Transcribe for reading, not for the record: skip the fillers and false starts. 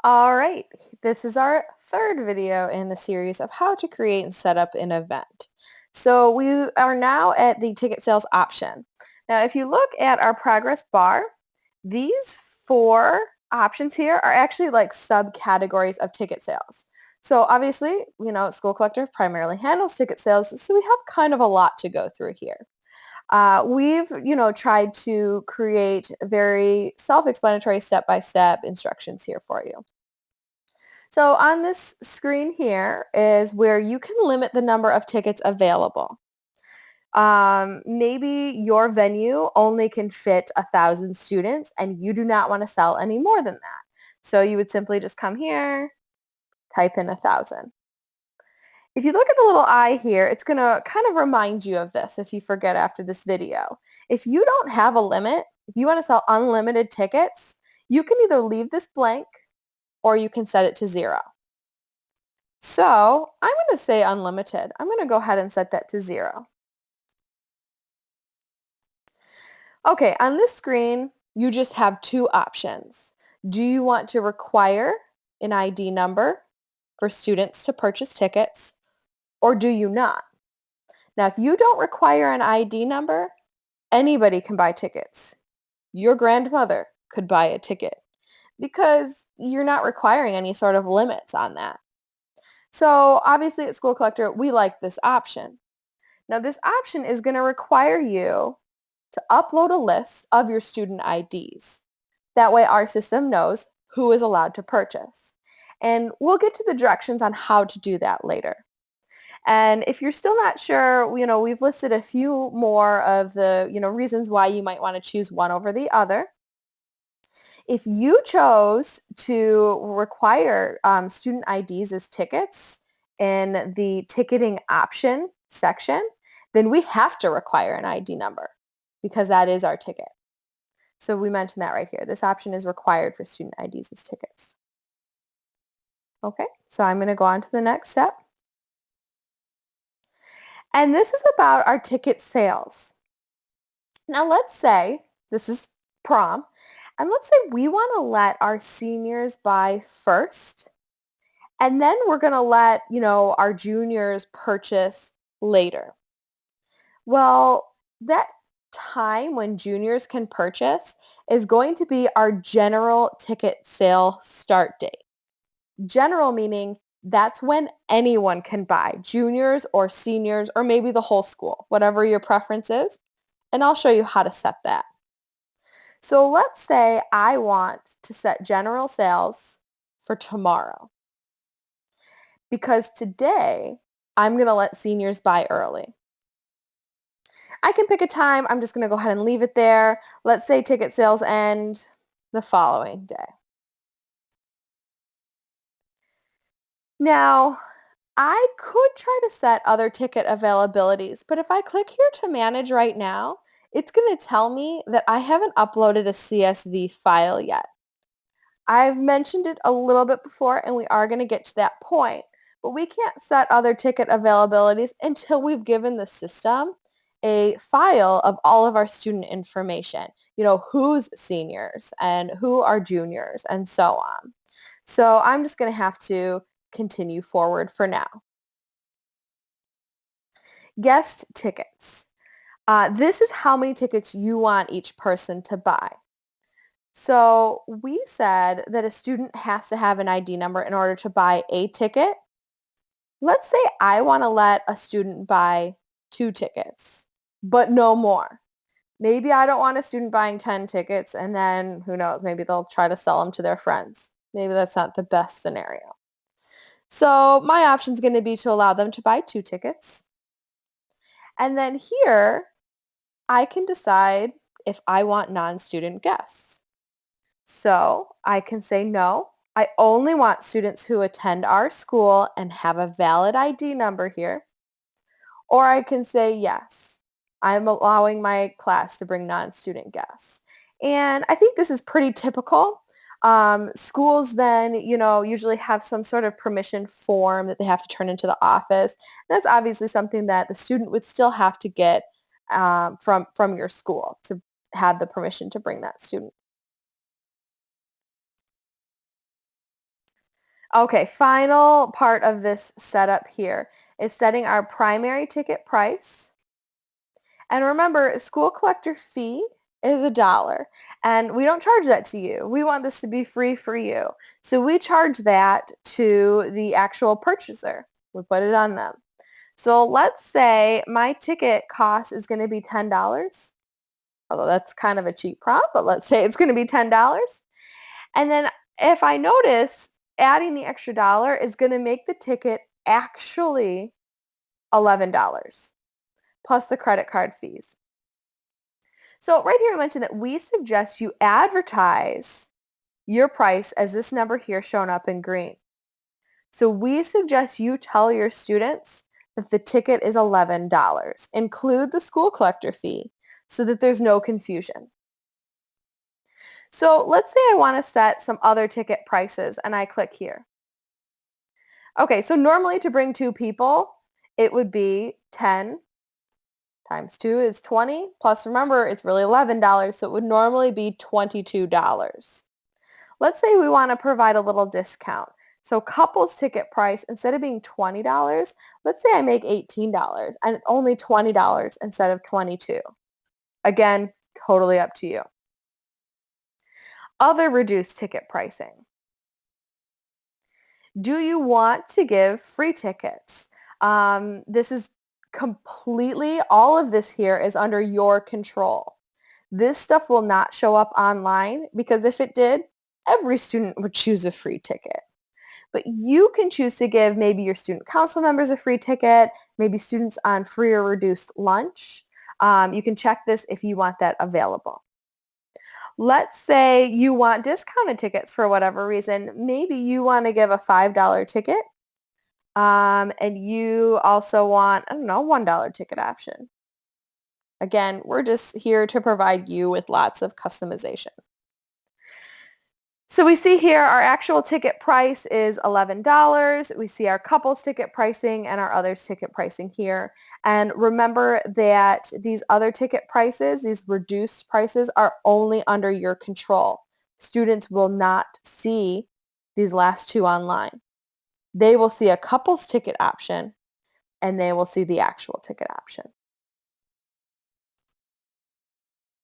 All right, this is our third video in the series of how to create and set up an event. So we are now at the ticket sales option. Now, if you look at our progress bar, these four options here are actually like subcategories of ticket sales. So obviously, School Collective primarily handles ticket sales, so we have kind of a lot to go through here. We've tried to create very self-explanatory step-by-step instructions here for you. So on this screen here is where you can limit the number of tickets available. Maybe your venue only can fit 1,000 students and you do not want to sell any more than that. So you would simply just come here, type in 1,000. If you look at the little eye here, it's going to kind of remind you of this if you forget after this video. If you don't have a limit, if you want to sell unlimited tickets, you can either leave this blank or you can set it to 0. So I'm going to say unlimited. I'm going to go ahead and set that to 0. Okay, on this screen, you just have two options. Do you want to require an ID number for students to purchase tickets, or do you not? Now, if you don't require an ID number, anybody can buy tickets. Your grandmother could buy a ticket because you're not requiring any sort of limits on that. So obviously at School Collector, we like this option. Now this option is going to require you to upload a list of your student IDs. That way our system knows who is allowed to purchase. And we'll get to the directions on how to do that later. And if you're still not sure, we've listed a few more of the, reasons why you might want to choose one over the other. If you chose to require student IDs as tickets in the ticketing option section, then we have to require an ID number because that is our ticket. So we mentioned that right here. This option is required for student IDs as tickets. Okay, so I'm going to go on to the next step. And this is about our ticket sales. Now let's say, this is prom, and let's say we want to let our seniors buy first, and then we're going to let, our juniors purchase later. Well, that time when juniors can purchase is going to be our general ticket sale start date. General meaning that's when anyone can buy, juniors or seniors or maybe the whole school, whatever your preference is. And I'll show you how to set that. So let's say I want to set general sales for tomorrow because today I'm going to let seniors buy early. I can pick a time. I'm just going to go ahead and leave it there. Let's say ticket sales end the following day. Now, I could try to set other ticket availabilities, but if I click here to manage right now, it's going to tell me that I haven't uploaded a CSV file yet. I've mentioned it a little bit before, and we are going to get to that point, but we can't set other ticket availabilities until we've given the system a file of all of our student information, who's seniors and who are juniors and so on. So I'm just going to have to continue forward for now. Guest tickets. This is how many tickets you want each person to buy. So we said that a student has to have an ID number in order to buy a ticket. Let's say I want to let a student buy 2 tickets, but no more. Maybe I don't want a student buying 10 tickets and then who knows, maybe they'll try to sell them to their friends. Maybe that's not the best scenario. So my option is going to be to allow them to buy 2 tickets. And then here, I can decide if I want non-student guests. So I can say no. I only want students who attend our school and have a valid ID number here. Or I can say yes. I'm allowing my class to bring non-student guests. And I think this is pretty typical. Schools then, usually have some sort of permission form that they have to turn into the office. That's obviously something that the student would still have to get from your school to have the permission to bring that student. Okay, final part of this setup here is setting our primary ticket price. And remember, school collector fee is $1, and we don't charge that to you. We want this to be free for you. So we charge that to the actual purchaser. We put it on them. So let's say my ticket cost is going to be $10, although that's kind of a cheap prompt, but let's say it's going to be $10. And then if I notice adding the extra dollar is going to make the ticket actually $11 plus the credit card fees. So right here I mentioned that we suggest you advertise your price as this number here shown up in green. So we suggest you tell your students that the ticket is $11. Include the school collector fee so that there's no confusion. So let's say I want to set some other ticket prices and I click here. Okay, so normally to bring 2 people, it would be 10 times 2 is 20, plus remember it's really $11, so it would normally be $22. Let's say we want to provide a little discount. So couples ticket price, instead of being $20, let's say I make $18 and only $20 instead of $22. Again, totally up to you. Other reduced ticket pricing. Do you want to give free tickets? This is completely, all of this here is under your control. This stuff will not show up online because if it did, every student would choose a free ticket. But you can choose to give maybe your student council members a free ticket, maybe students on free or reduced lunch. You can check this if you want that available. Let's say you want discounted tickets for whatever reason. Maybe you want to give a $5 ticket and you also want, I don't know, $1 ticket option. Again, we're just here to provide you with lots of customization. So we see here our actual ticket price is $11. We see our couples ticket pricing and our others ticket pricing here. And remember that these other ticket prices, these reduced prices, are only under your control. Students will not see these last 2 online. They will see a couples ticket option and they will see the actual ticket option.